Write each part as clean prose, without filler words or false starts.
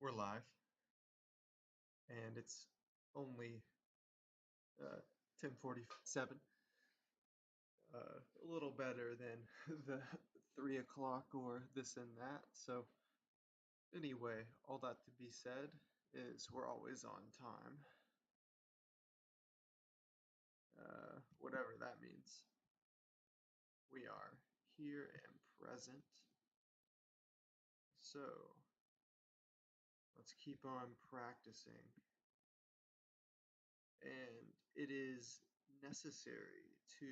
We're live, and it's only 10:47. A little better than the 3 o'clock or this and that. So anyway, all that to be said is we're always on time, whatever that means. We are here and present. So let's keep on practicing. And it is necessary to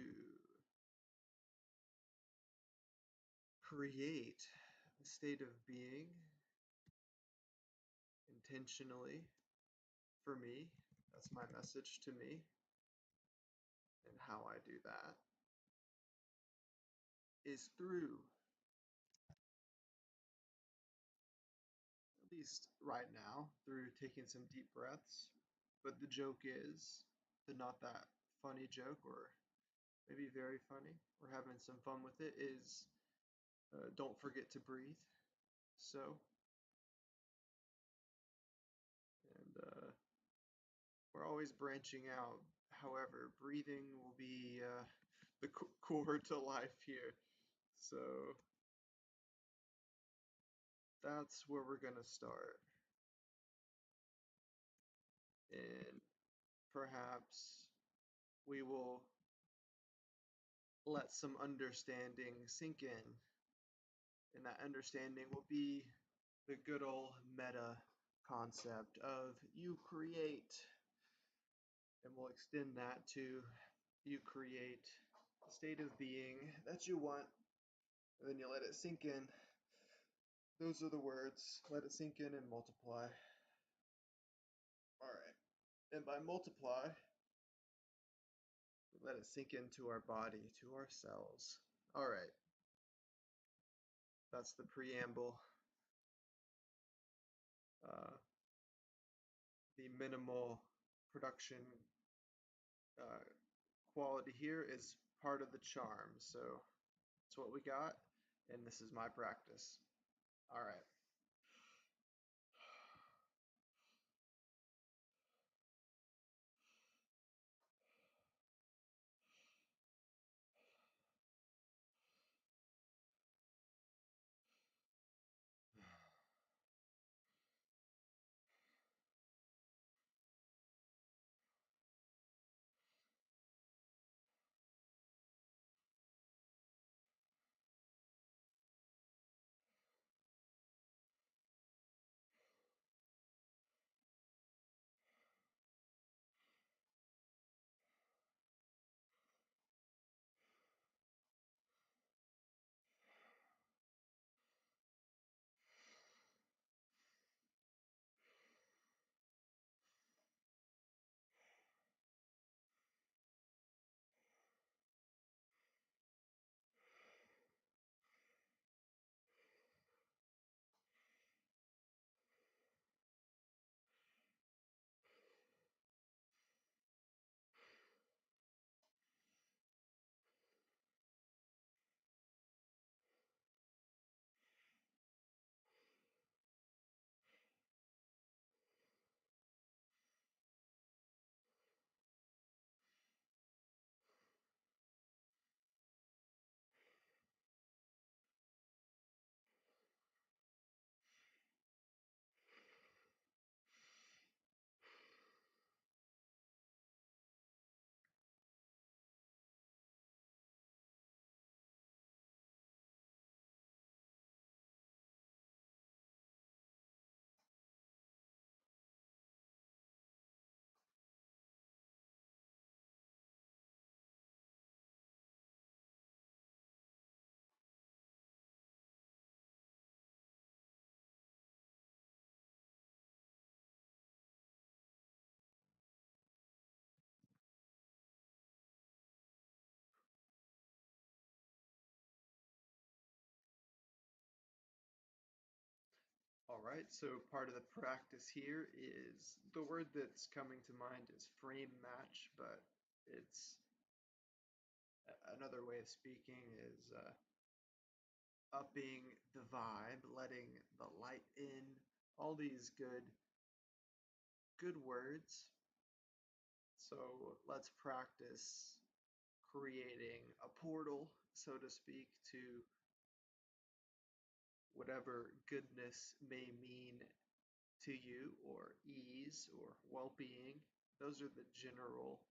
create a state of being intentionally for me. That's my message to me. And how I do that is through, at least right now, through taking some deep breaths. But the joke is the not that funny joke, or maybe very funny, or having some fun with it, is don't forget to breathe. So, and we're always branching out. However, breathing will be the core to life here. So that's where we're going to start. And perhaps we will let some understanding sink in. And that understanding will be the good old meta concept of you create. And we'll extend that to you create a state of being that you want. And then you let it sink in. Those are the words. Let it sink in and multiply. All right. And by multiply, let it sink into our body, to our cells. All right. That's the preamble. Uh, the minimal production uh, quality here is part of the charm. So that's what we got, and this is my practice. All right. All right, so part of the practice here is the word that's coming to mind is frame match, but it's another way of speaking is upping the vibe, letting the light in, all these good words. So let's practice creating a portal, so to speak, to whatever goodness may mean to you, or ease, or well-being. Those are the general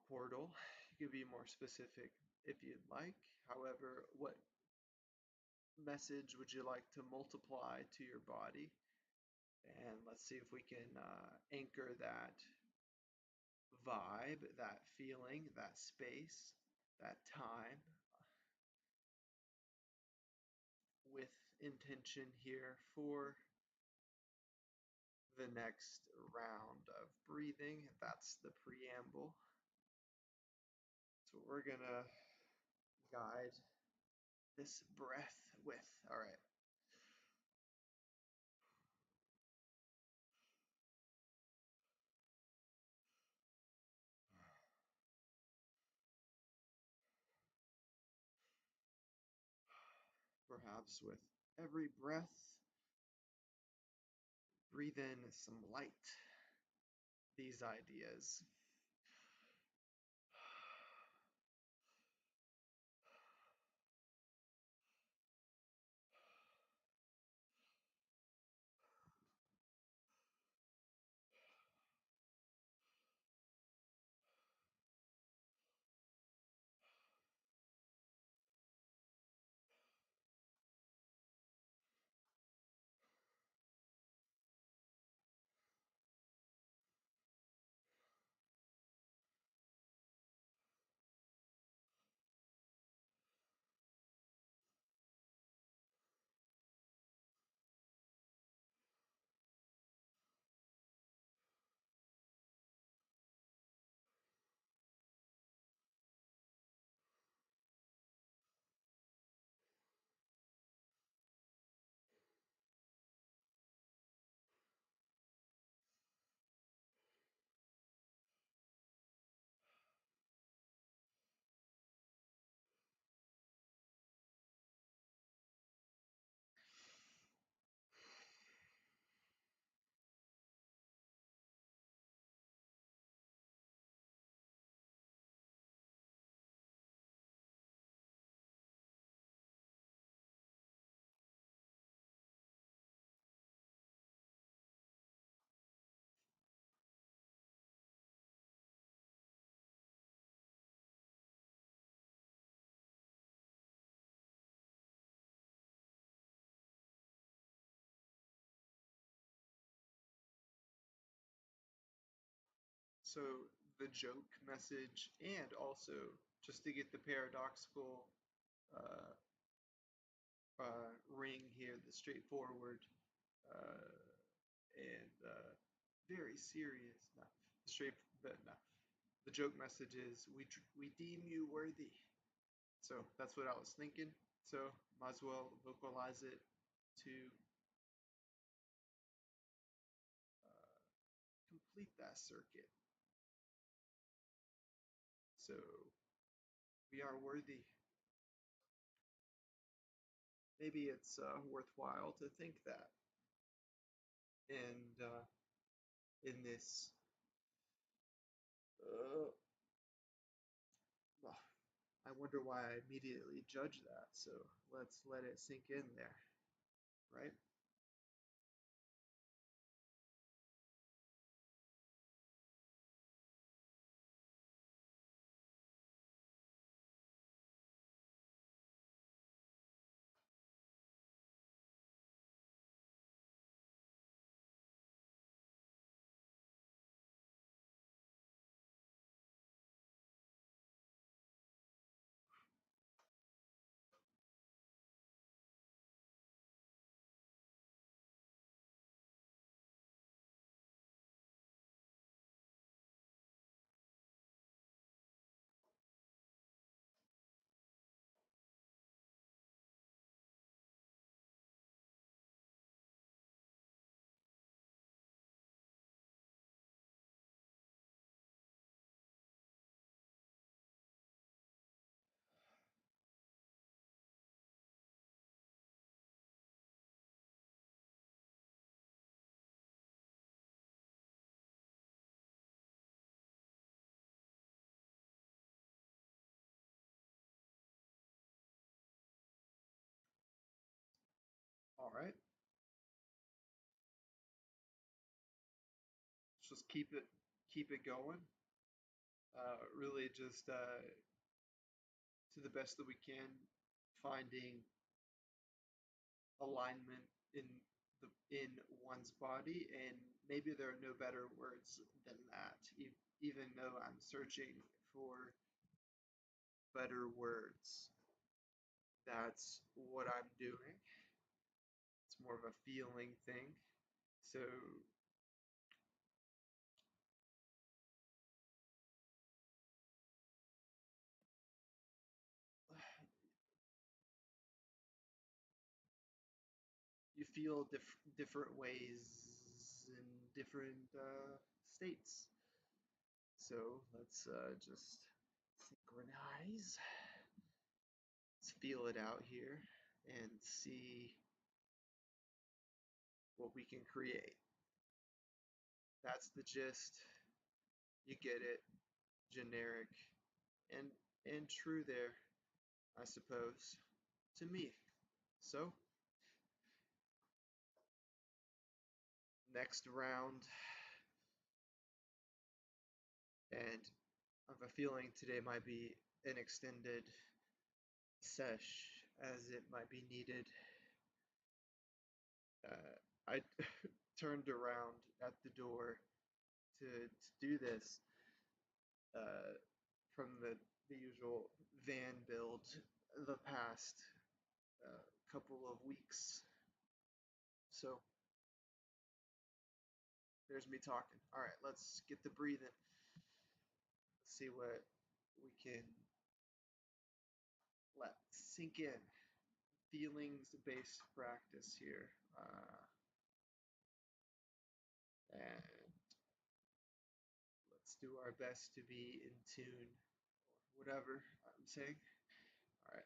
portal. You can be more specific if you'd like. However, what message would you like to multiply to your body? And let's see if we can anchor that vibe, that feeling, that space, that time with intention here for the next round of breathing. That's the preamble. So we're gonna guide this breath with. All right. Perhaps with every breath, breathe in some light, these ideas. So the joke message, and also just to get the paradoxical uh, ring here, the straightforward uh, and very serious, not straight, but no. The joke message is we deem you worthy. So that's what I was thinking. So might as well vocalize it to complete that circuit. So we are worthy. Maybe it's worthwhile to think that. And in this, uh, well, I wonder why I immediately judge that. So let's let it sink in there, right? keep it going. Really just to the best that we can, finding alignment in one's body, and maybe there are no better words than that. Even though I'm searching for better words, that's what I'm doing. It's more of a feeling thing. So you feel different ways in different states. So let's just synchronize. Let's feel it out here and see what we can create. That's the gist. You get it. Generic and true there, I suppose, to me. So, next round, and I have a feeling today might be an extended sesh as it might be needed. I turned around at the door to do this uh, from the usual van build the past couple of weeks. So there's me talking. All right, let's get the breathing. Let's see what we can let sink in. Feelings based practice here. And let's do our best to be in tune, or whatever I'm saying. All right.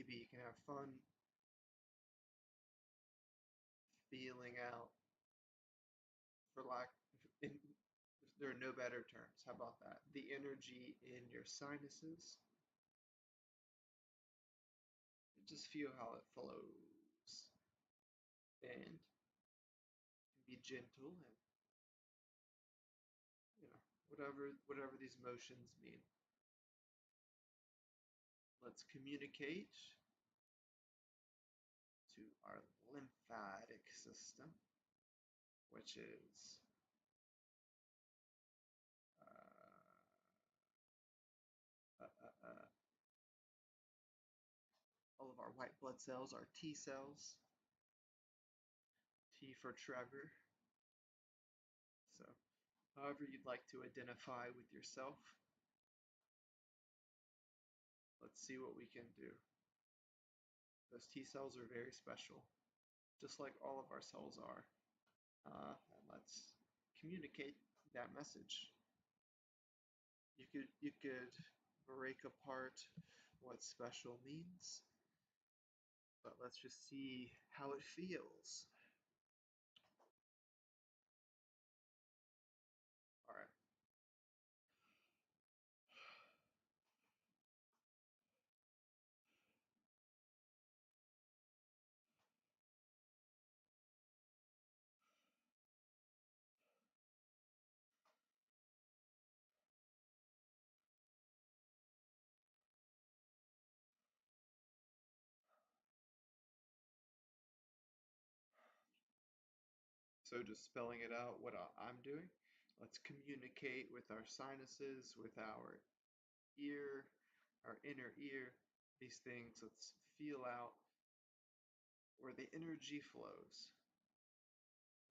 maybe you can have fun feeling out, for lack in, there are no better terms. How about that? The energy in your sinuses. Just feel how it flows and be gentle and whatever these motions mean. Let's communicate to our lymphatic system, which is all of our white blood cells, our T cells. T for Trevor. So, however you'd like to identify with yourself, let's see what we can do. Those T cells are very special, just like all of our cells are. And let's communicate that message. You could break apart what special means, but let's just see how it feels. All right. So just spelling it out, what I'm doing. Let's communicate with our sinuses, with our ear, our inner ear, these things. Let's feel out where the energy flows.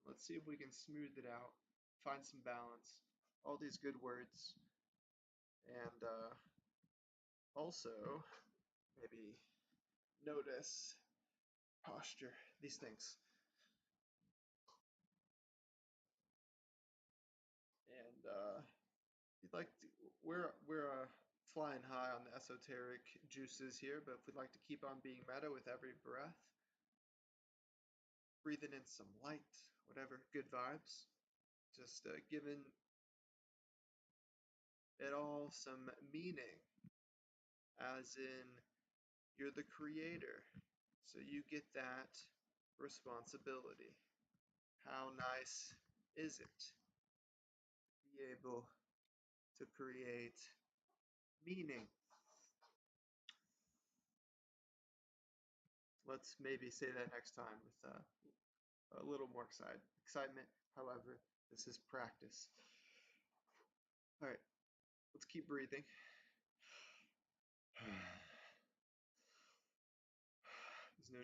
Let's see if we can smooth it out, find some balance, all these good words, and also maybe notice posture, these things. And if you'd like to, we're flying high on the esoteric juices here, but if we'd like to keep on being meta with every breath, breathing in some light, whatever, good vibes, just giving it all some meaning, as in you're the creator, so you get that responsibility. How nice is it to be able to create meaning? Let's maybe say that next time with a little more excitement. However, this is practice. All right, let's keep breathing.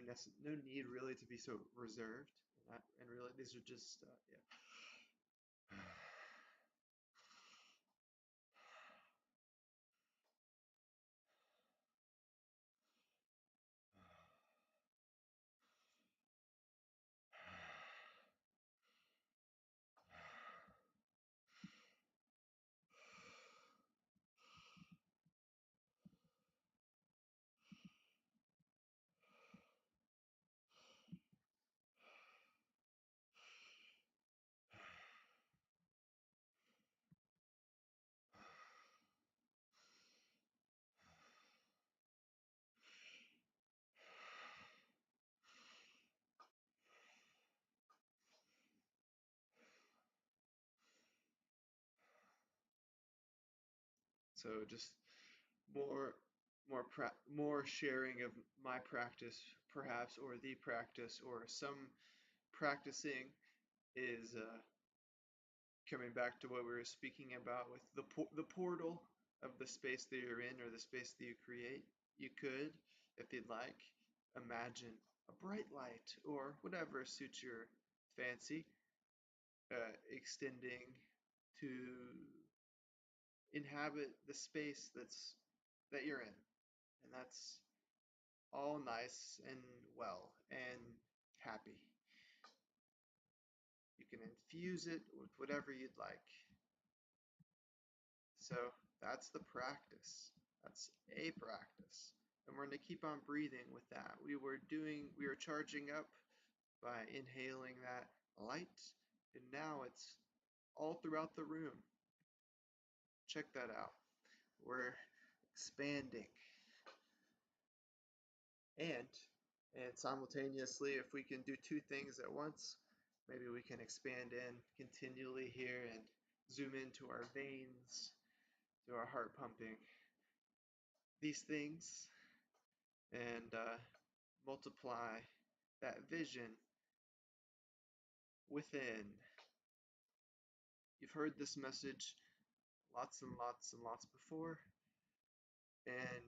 There's no need really to be so reserved, and really these are just yeah. So just more more sharing of my practice perhaps, or the practice, or some practicing is coming back to what we were speaking about with the portal of the space that you're in, or the space that you create. You could, if you'd like, imagine a bright light or whatever suits your fancy, extending to inhabit the space that you're in, and that's all nice and well and happy. You can infuse it with whatever you'd like. So that's the practice. That's a practice. And we're going to keep on breathing with that. We were charging up by inhaling that light, and now it's all throughout the room. Check that out. We're expanding. And simultaneously, if we can do two things at once, maybe we can expand in continually here and zoom into our veins, to our heart pumping. These things and multiply that vision within. You've heard this message lots and lots and lots before, and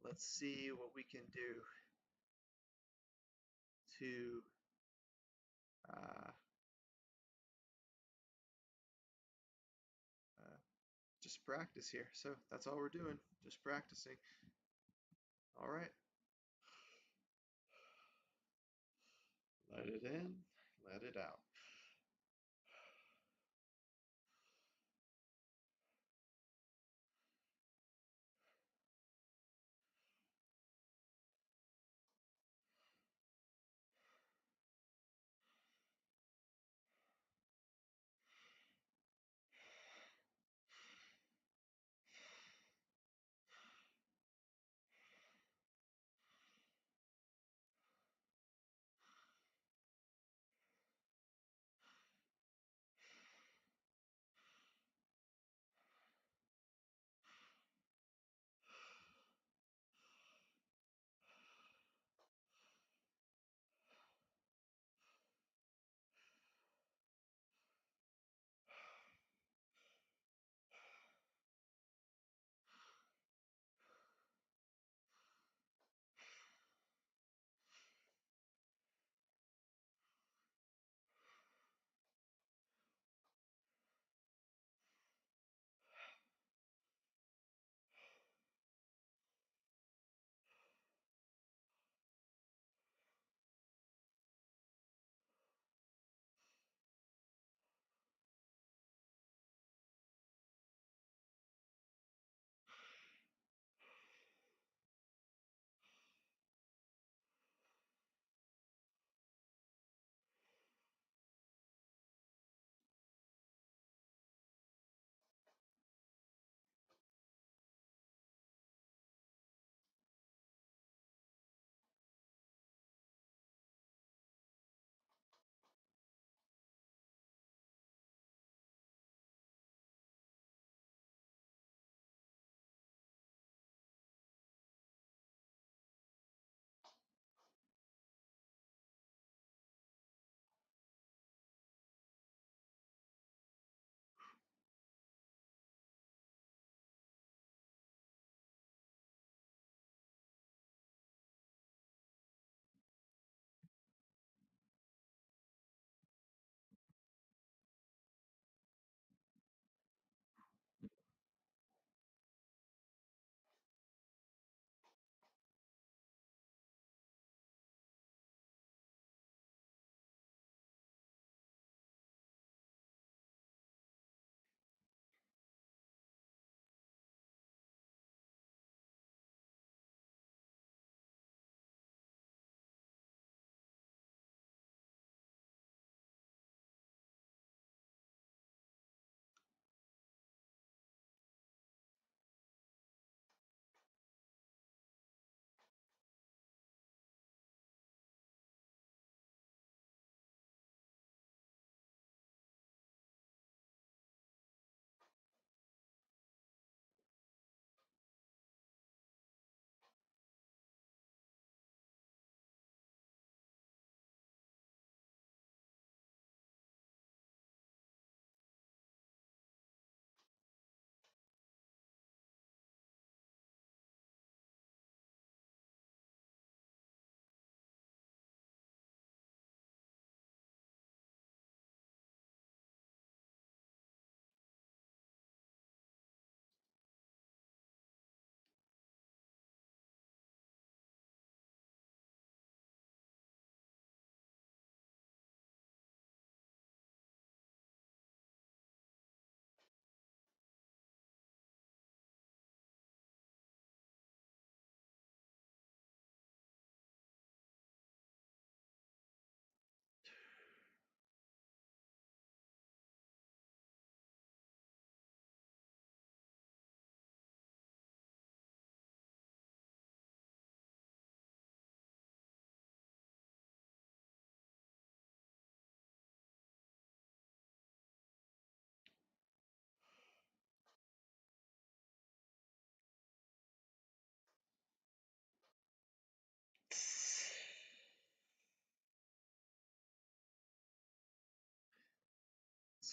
let's see what we can do to uh, uh, just practice here. So that's all we're doing, just practicing. All right. Let it in, let it out.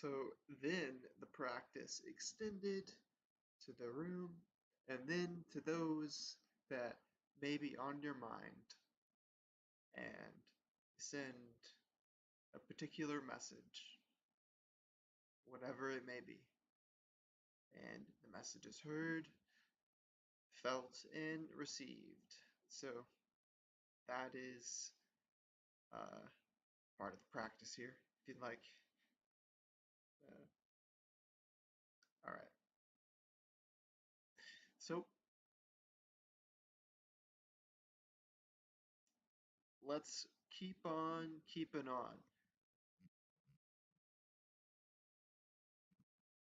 So then the practice extended to the room and then to those that may be on your mind, and send a particular message, whatever it may be. And the message is heard, felt, and received. So that is uh, part of the practice here, if you'd like. Uh, all right. So let's keep on keeping on.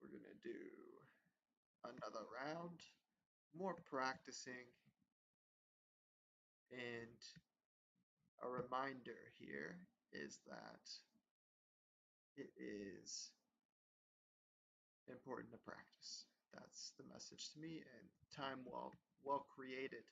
We're going to do another round, more practicing, and a reminder here is that it is important to practice. That's the message to me, and time well created.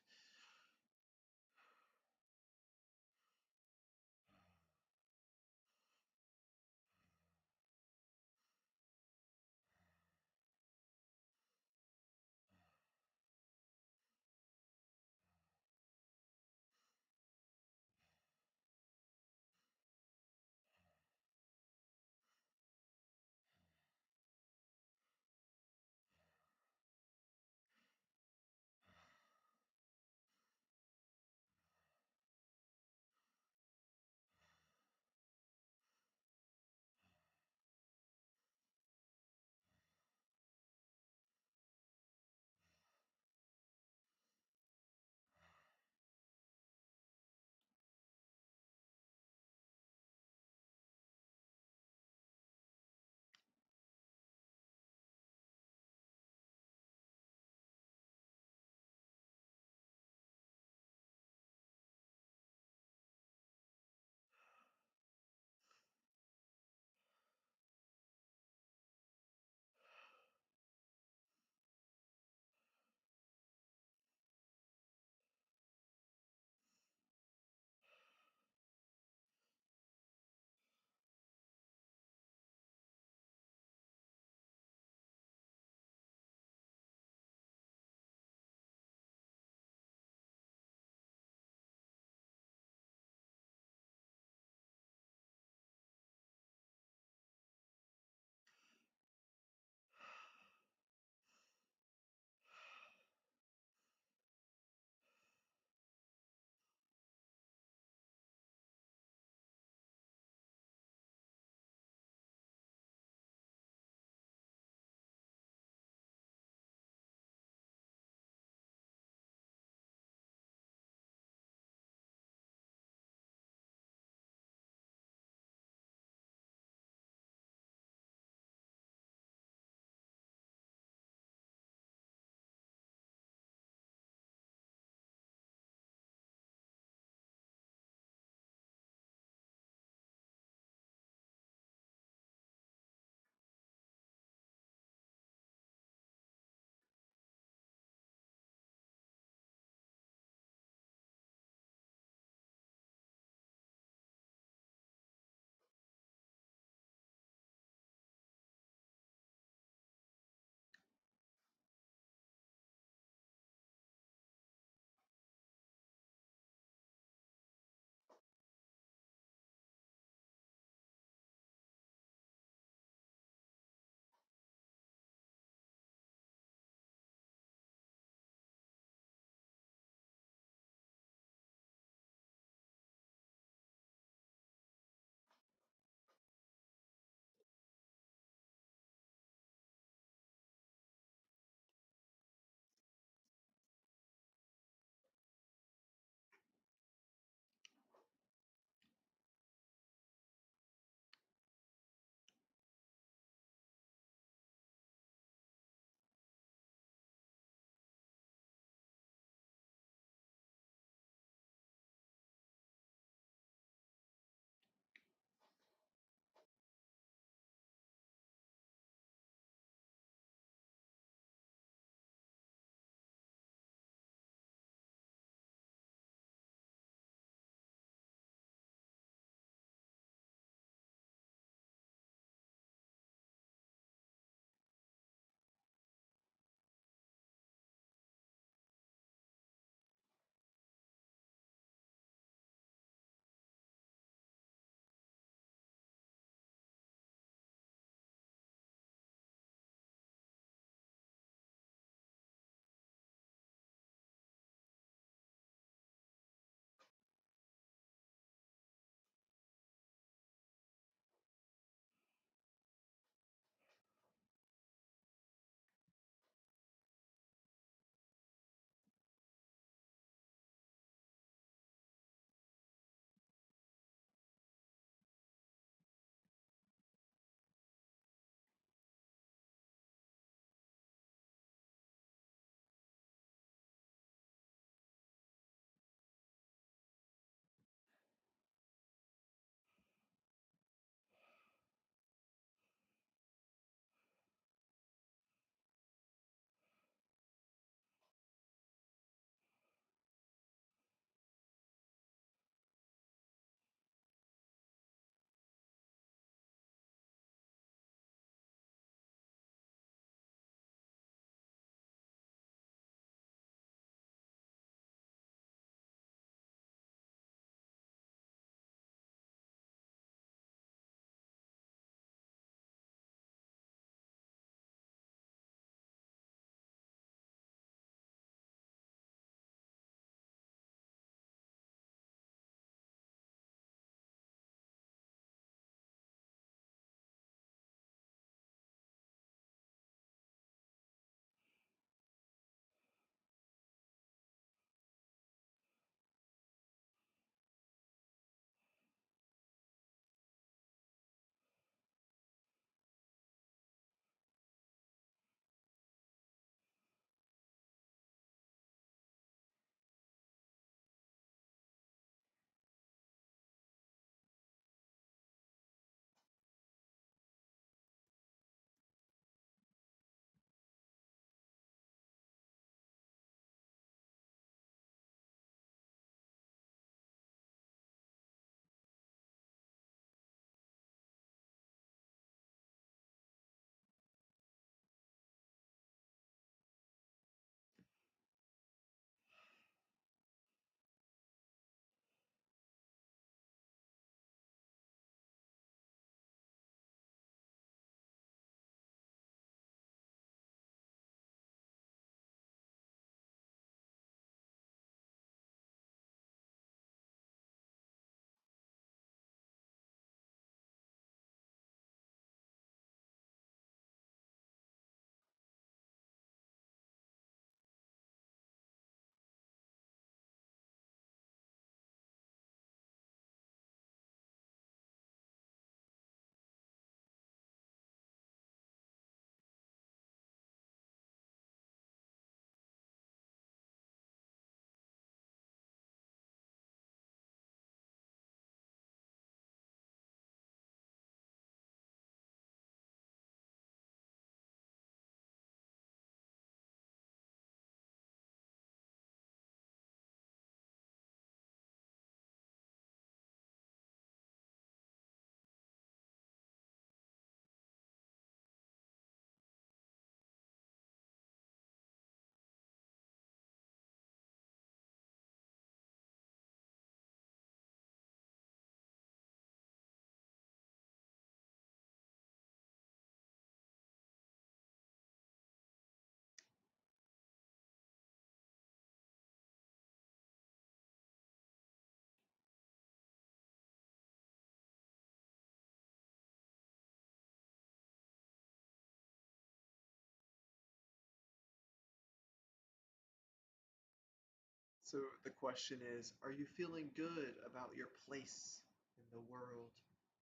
So the question is, are you feeling good about your place in the world,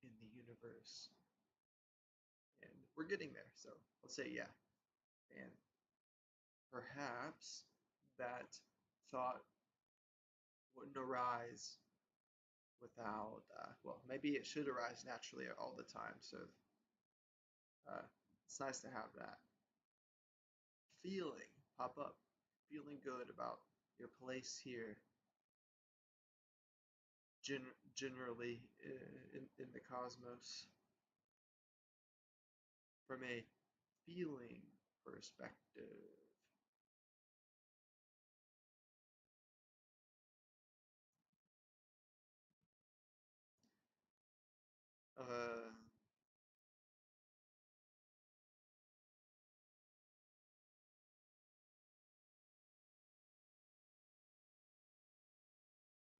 in the universe? And we're getting there, so let's say yeah. And perhaps that thought wouldn't arise without, well, maybe it should arise naturally all the time. So uh, it's nice to have that feeling pop up, feeling good about your place here, generally in the cosmos, from a feeling perspective. Uh,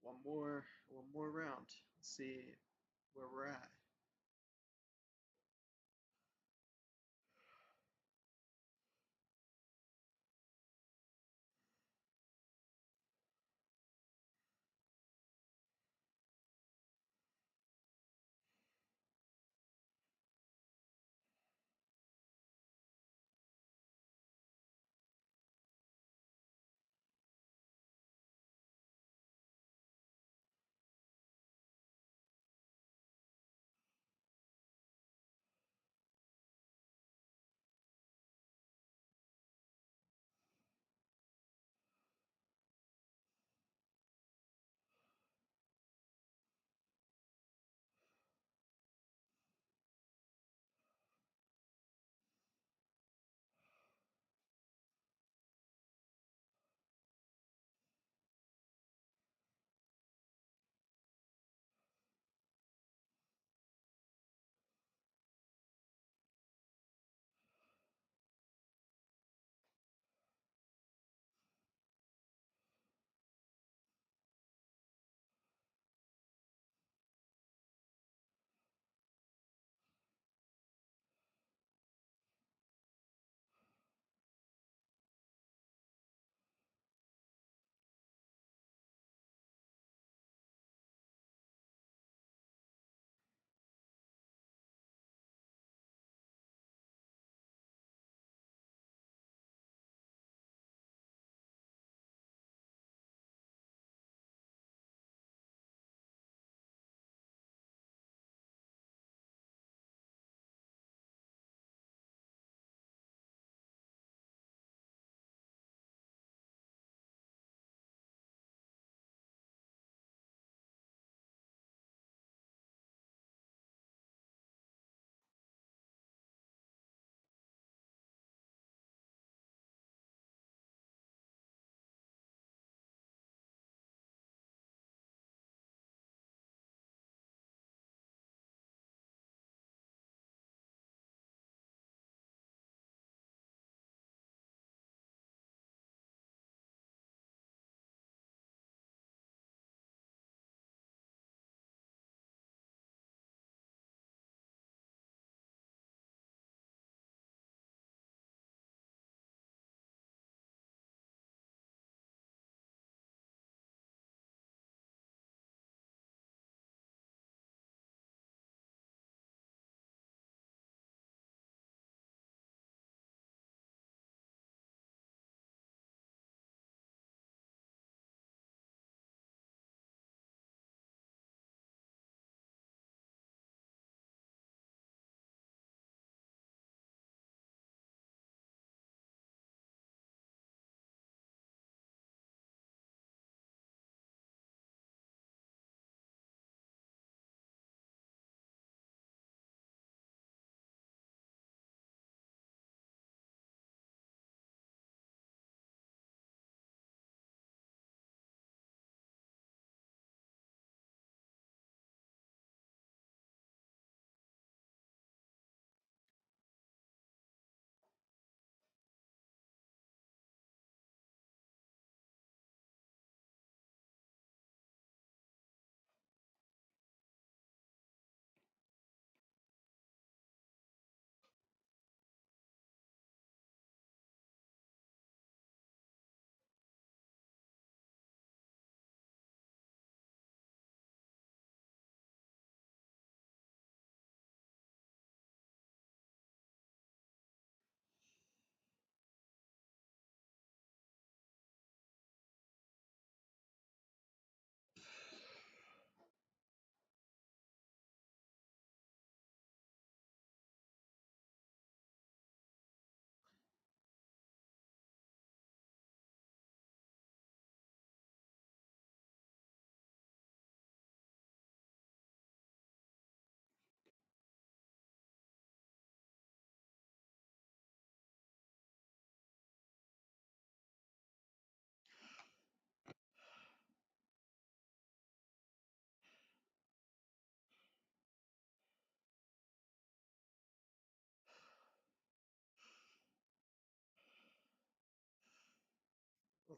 one more round. Let's see where we're at.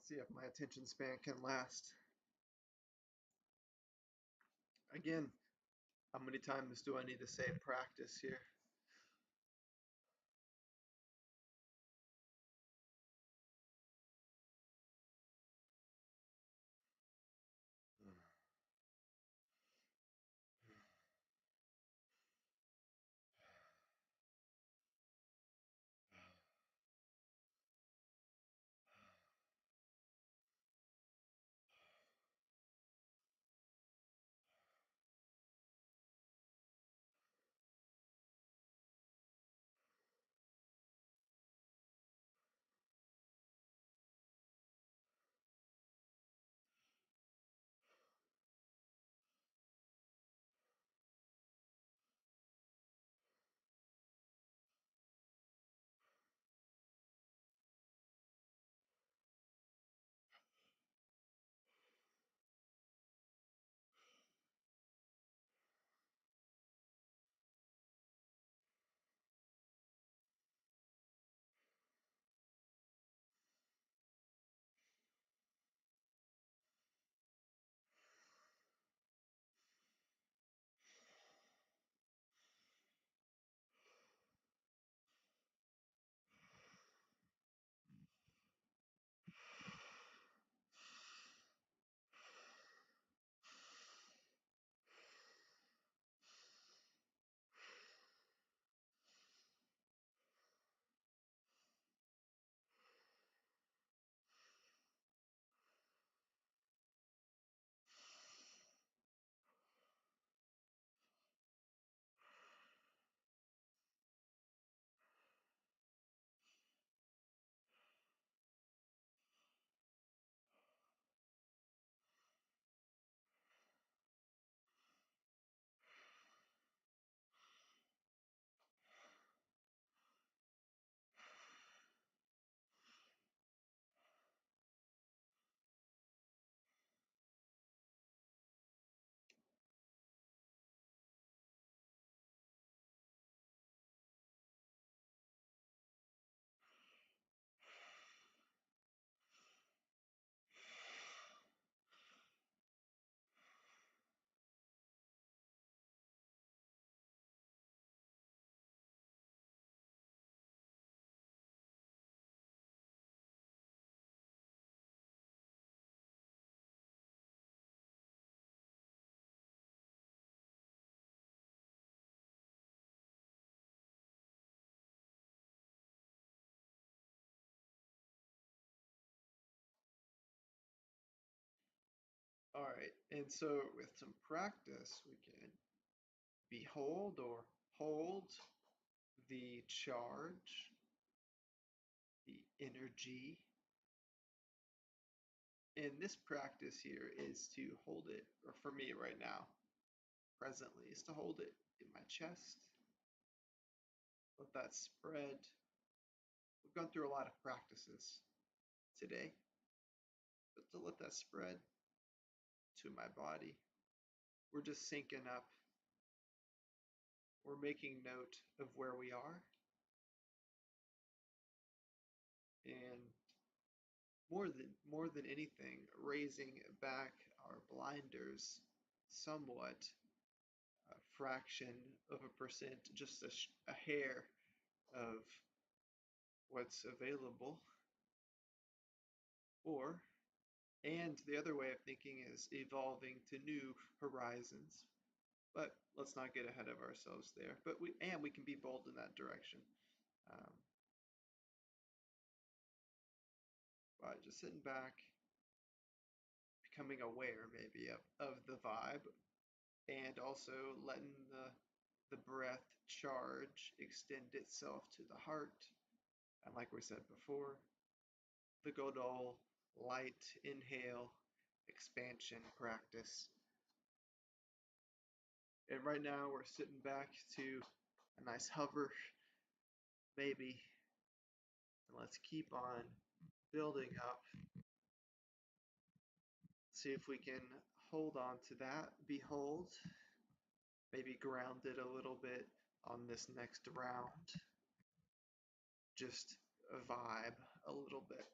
See if my attention span can last. Again, how many times do I need to say practice here? All right, and so with some practice, we can behold or hold the charge, the energy. And this practice here is to hold it, or for me right now, presently, is to hold it in my chest. Let that spread. We've gone through a lot of practices today, but to let that spread to my body. We're just syncing up. We're making note of where we are. And more than anything, raising back our blinders somewhat, a fraction of a percent, just a hair of what's available. Or, and the other way of thinking is evolving to new horizons. But let's not get ahead of ourselves there. But we can be bold in that direction. Um, by just sitting back, becoming aware maybe of the vibe, and also letting the breath charge extend itself to the heart. And like we said before, the good old light inhale expansion practice. And right now we're sitting back to a nice hover, maybe. And let's keep on building up. See if we can hold on to that. Behold, maybe ground it a little bit on this next round. Just a vibe a little bit.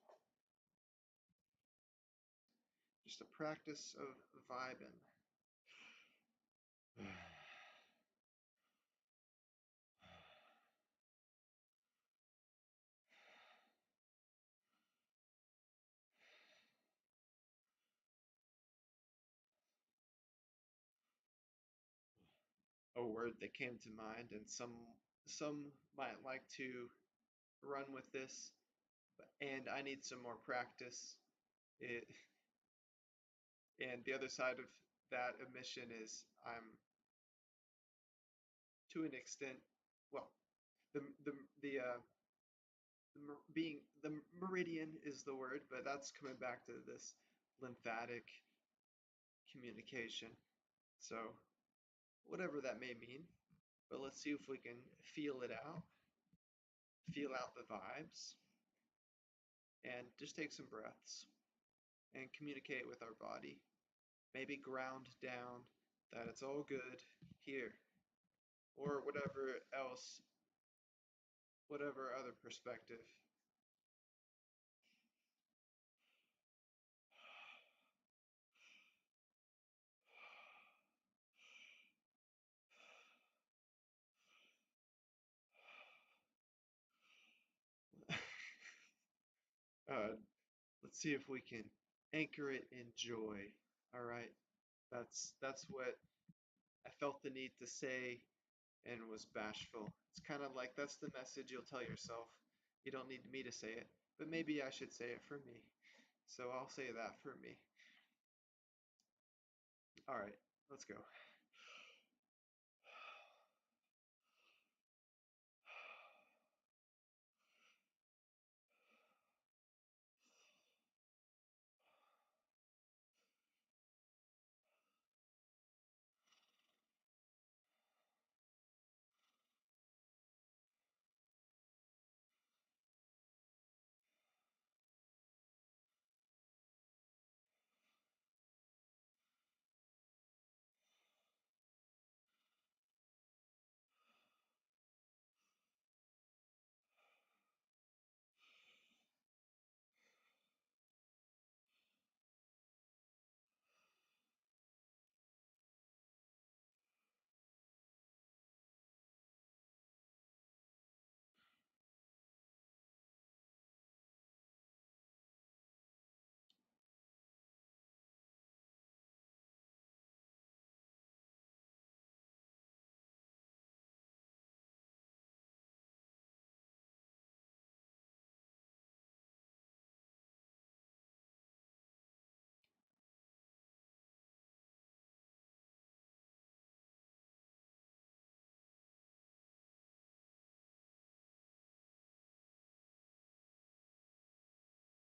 Just a practice of vibing. A word that came to mind, and some might like to run with this, and I need some more practice. It, and the other side of that admission is I'm to an extent, well, the the the being the meridian is the word, but that's coming back to this lymphatic communication. So whatever that may mean, but let's see if we can feel it out, feel out the vibes, and just take some breaths and communicate with our body. Maybe ground down that it's all good here, or whatever else, whatever other perspective. uh, let's see if we can anchor it in joy. All right, that's what I felt the need to say and was bashful. It's kind of like that's the message you'll tell yourself. You don't need me to say it, but maybe I should say it for me. So I'll say that for me. All right, let's go.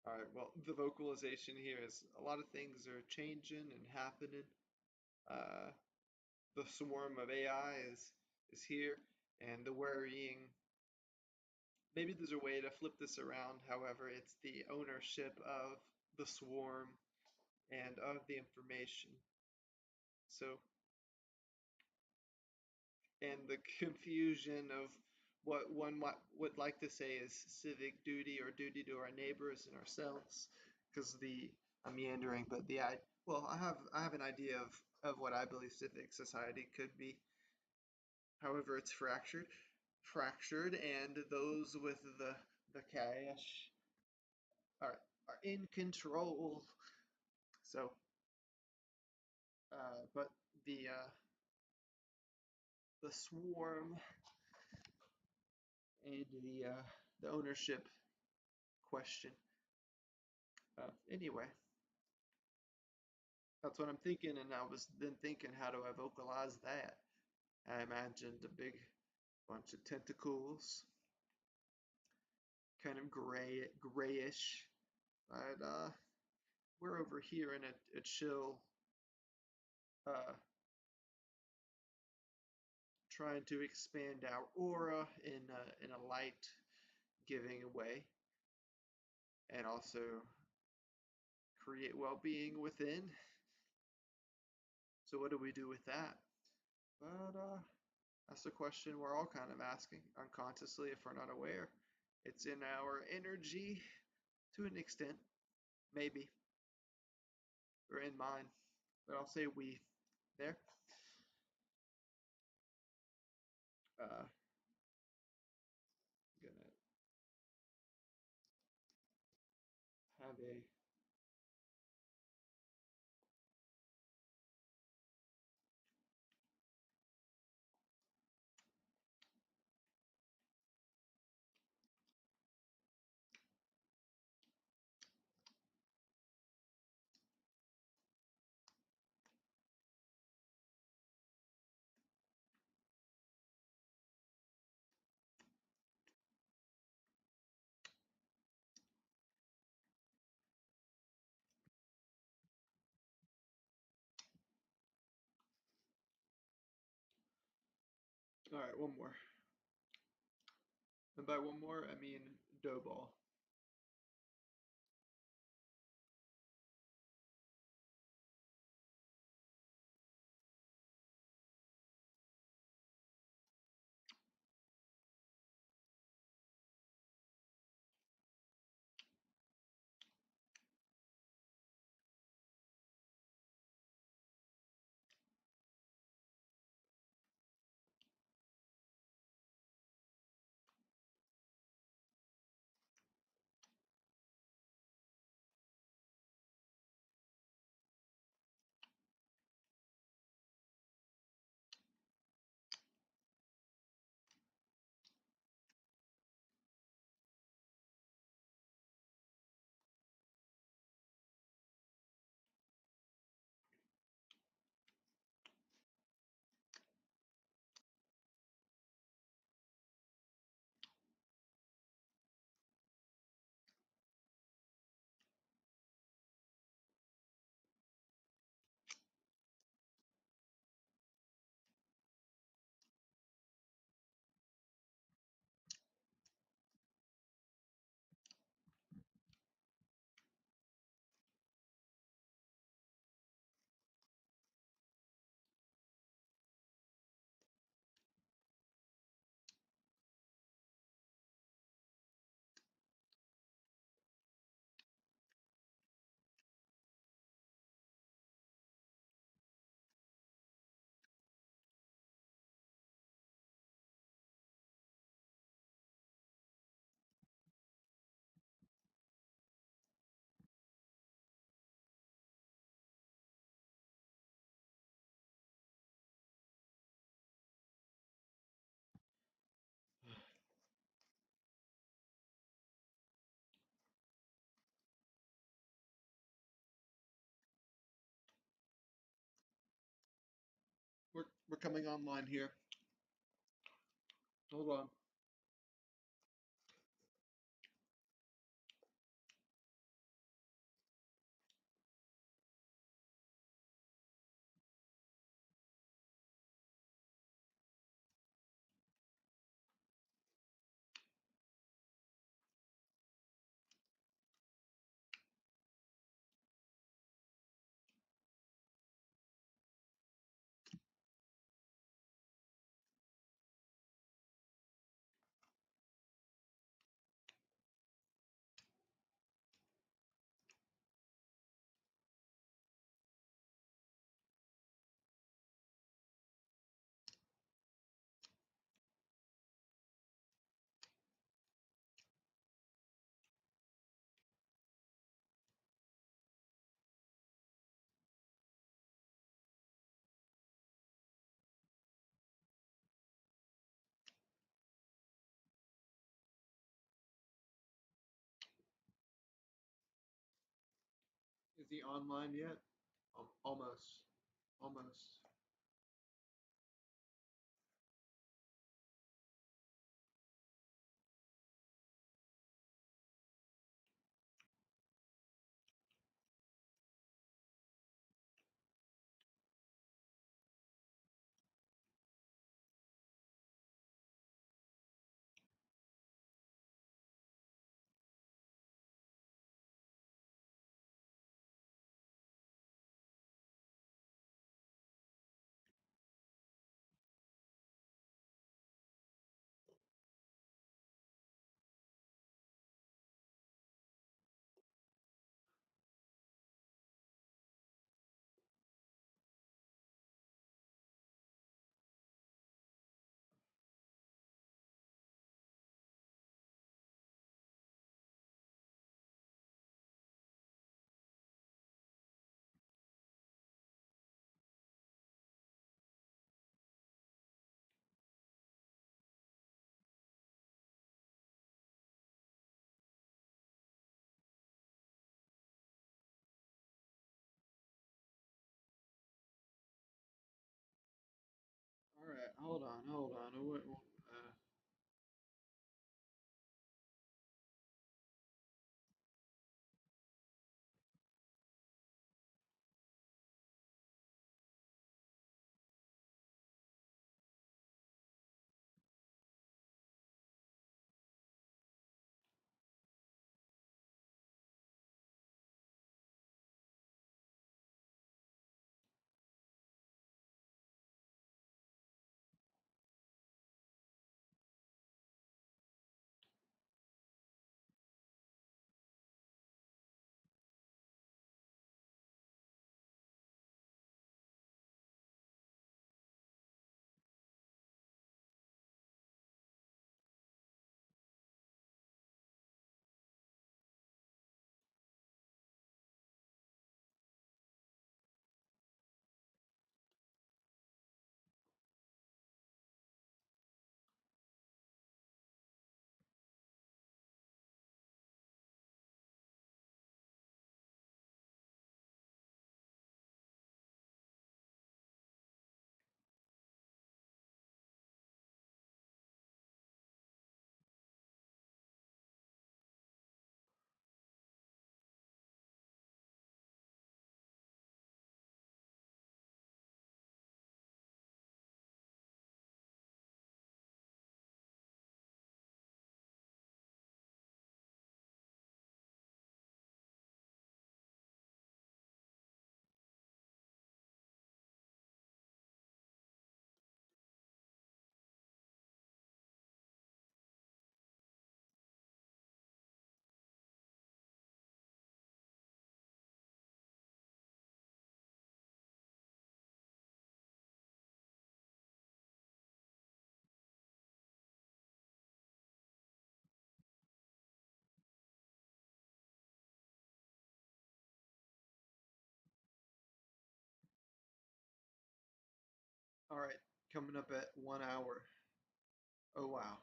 All right, well, the vocalization here is a lot of things are changing and happening. Uh, the swarm of AI is here, and the worrying. Maybe there's a way to flip this around. However, it's the ownership of the swarm and of the information. So, and the confusion of what one would like to say is civic duty or duty to our neighbors and ourselves, because the I'm meandering, but the I well, I have an idea of what I believe civic society could be. However, it's fractured, and those with the cash are in control. So, but the swarm and the ownership question. Anyway, that's what I'm thinking, and I was then thinking, how do I vocalize that? I imagined a big bunch of tentacles, kind of grayish, but we're over here in a chill, uh, trying to expand our aura in a light giving way, and also create well-being within. So what do we do with that? But that's the question we're all kind of asking unconsciously if we're not aware. It's in our energy to an extent, maybe. or in mind, but I'll say we there. Gonna have a all right, one more. And by one more, I mean dough ball. We're coming online here. Hold on. Is he online yet? Almost. Almost. hold on, hold on. All right, coming up at 1 hour. Oh wow.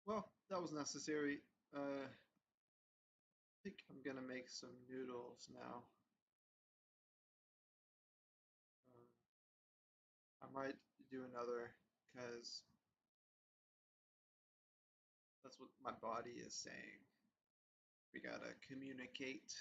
Well, that was necessary. I think I'm gonna make some noodles now. Um, I might do another because that's what my body is saying. We gotta communicate.